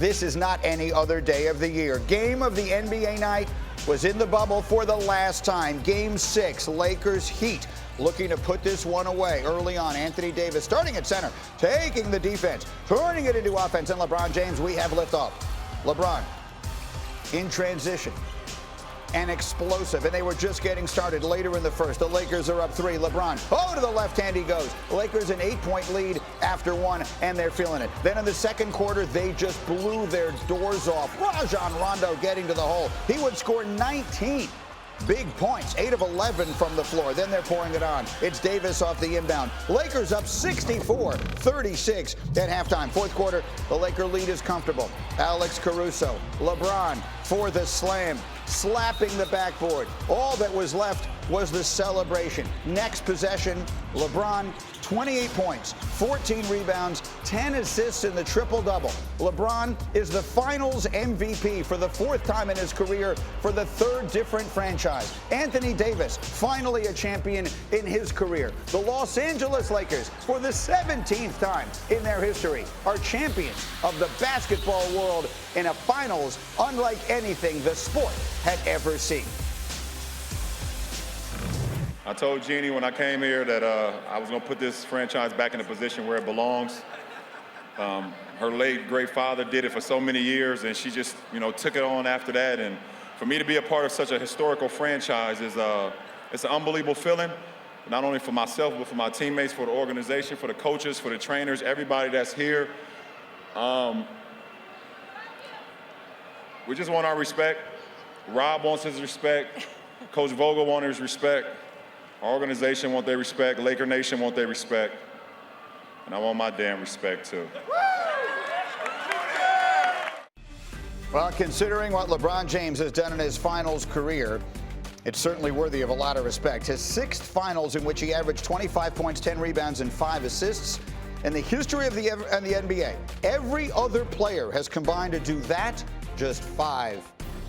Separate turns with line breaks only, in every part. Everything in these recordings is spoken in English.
This is not any other day of the year. Game of the NBA night was in the bubble for the last time. Game 6, Lakers Heat, looking to put this one away early on. Anthony Davis starting at center, taking the defense, turning it into offense. And LeBron James, we have liftoff. LeBron in transition and explosive, and they were just getting started later in the first. The Lakers are up 3. LeBron, to the left hand he goes. The Lakers an 8-point lead after 1, and they're feeling it. Then in the second quarter, they just blew their doors off. Rajon Rondo getting to the hole. He would score 19 big points, 8 of 11 from the floor. Then they're pouring it on. It's Davis off the inbound. Lakers up 64-36 at halftime. Fourth quarter, the Laker lead is comfortable. Alex Caruso, LeBron for the slam, slapping the backboard. All that was left was the celebration. Next possession, LeBron, 28 points, 14 rebounds, 10 assists in the triple-double. LeBron is the Finals MVP for the 4th time in his career for the 3rd different franchise. Anthony Davis, finally a champion in his career. The Los Angeles Lakers, for the 17th time in their history, are champions of the basketball world in a Finals unlike anything the sport had ever seen.
I told Jeannie when I came here that I was going to put this franchise back in a position where it belongs. Her late great father did it for so many years, and she just, took it on after that. And for me to be a part of such a historical franchise is it's an unbelievable feeling, not only for myself, but for my teammates, for the organization, for the coaches, for the trainers, everybody that's here. We just want our respect. Rob wants his respect. Coach Vogel wants his respect. Our organization want their respect. Laker Nation want their respect. And I want my damn respect, too.
Well, considering what LeBron James has done in his finals career, it's certainly worthy of a lot of respect. His 6th finals in which he averaged 25 points, 10 rebounds, and 5 assists. In the history of the NBA, every other player has combined to do that just 5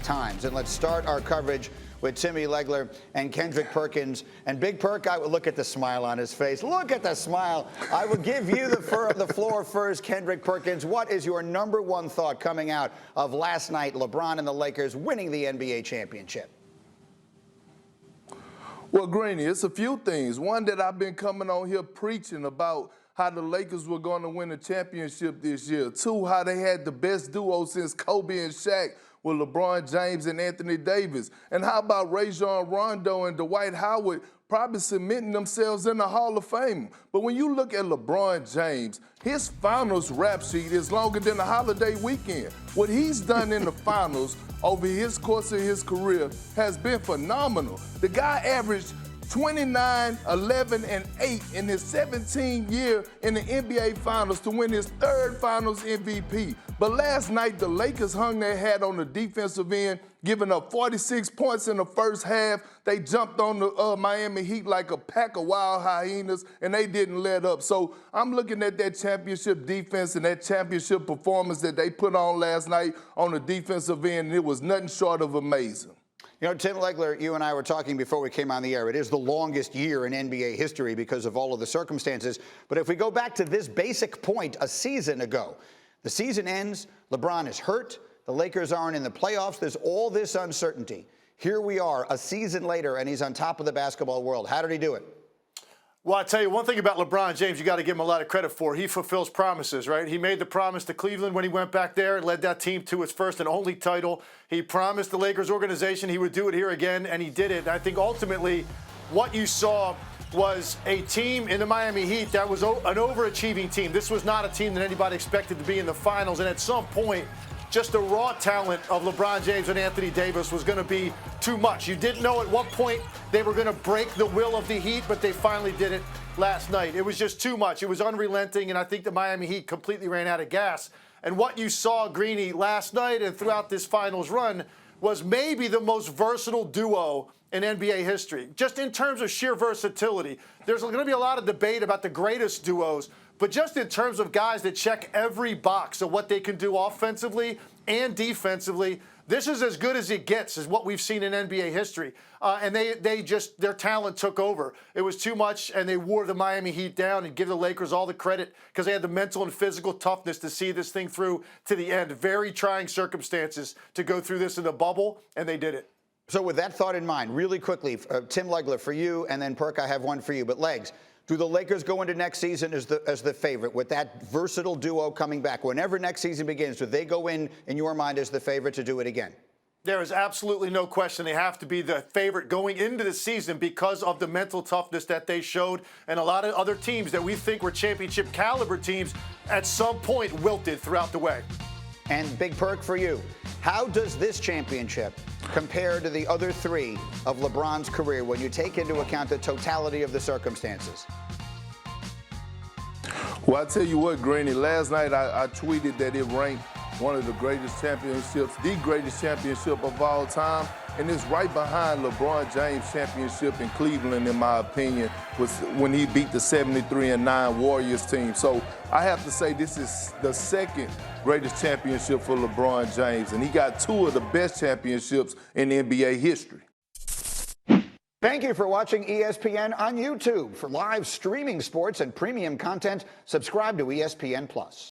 times. And let's start our coverage with Timmy Legler and Kendrick Perkins. And Big Perk, I would look at the smile on his face. Look at the smile. I will give you the floor first, Kendrick Perkins. What is your number one thought coming out of last night, LeBron and the Lakers winning the NBA championship?
Well, Greeny, it's a few things. One, that I've been coming on here preaching about how the Lakers were going to win the championship this year. 2, how they had the best duo since Kobe and Shaq with LeBron James and Anthony Davis. And how about Rajon Rondo and Dwight Howard probably cementing themselves in the Hall of Fame? But when you look at LeBron James, his finals rap sheet is longer than the holiday weekend. What he's done in the finals over his course of his career has been phenomenal. The guy averaged 29, 11, and 8 in his 17th year in the NBA Finals to win his 3rd Finals MVP. But last night, the Lakers hung their hat on the defensive end, giving up 46 points in the first half. They jumped on the Miami Heat like a pack of wild hyenas, and they didn't let up. So I'm looking at that championship defense and that championship performance that they put on last night on the defensive end, and it was nothing short of amazing.
Tim Legler, you and I were talking before we came on the air. It is the longest year in NBA history because of all of the circumstances. But if we go back to this basic point a season ago, the season ends, LeBron is hurt, the Lakers aren't in the playoffs, there's all this uncertainty. Here we are a season later, and he's on top of the basketball world. How did he do it?
Well, I tell you, one thing about LeBron James you got to give him a lot of credit for. He fulfills promises, right? He made the promise to Cleveland when he went back there and led that team to its first and only title. He promised the Lakers organization he would do it here again, and he did it. And I think ultimately what you saw was a team in the Miami Heat that was an overachieving team. This was not a team that anybody expected to be in the finals, and at some point, just the raw talent of LeBron James and Anthony Davis was going to be too much. You didn't know at what point they were going to break the will of the Heat, but they finally did it last night. It was just too much. It was unrelenting, and I think the Miami Heat completely ran out of gas. And what you saw, Greeny, last night and throughout this finals run was maybe the most versatile duo in NBA history. Just in terms of sheer versatility, there's going to be a lot of debate about the greatest duos, but just in terms of guys that check every box of what they can do offensively and defensively, This is as good as it gets, is what we've seen in NBA history. And their talent took over. It was too much, and they wore the Miami Heat down, and give the Lakers all the credit because they had the mental and physical toughness to see this thing through to the end. Very trying circumstances to go through this in the bubble, and they did it.
So with that thought in mind, really quickly, Tim Legler for you, and then Perk, I have one for you. But Legs, do the Lakers go into next season as the favorite with that versatile duo coming back? Whenever next season begins, do they go in your mind, as the favorite to do it again?
There is absolutely no question they have to be the favorite going into the season because of the mental toughness that they showed, and a lot of other teams that we think were championship caliber teams at some point wilted throughout the way.
And Big Perk for you. How does this championship compare to the other three of LeBron's career when you take into account the totality of the circumstances?
Well, I tell you what, Granny, last night I tweeted that it ranked one of the greatest championships, the greatest championship of all time, and it's right behind LeBron James' championship in Cleveland, in my opinion, was when he beat the 73-9 Warriors team. So I have to say this is the second greatest championship for LeBron James, and he got two of the best championships in NBA history.
Thank you for watching ESPN on YouTube. For live streaming sports and premium content, subscribe to ESPN+.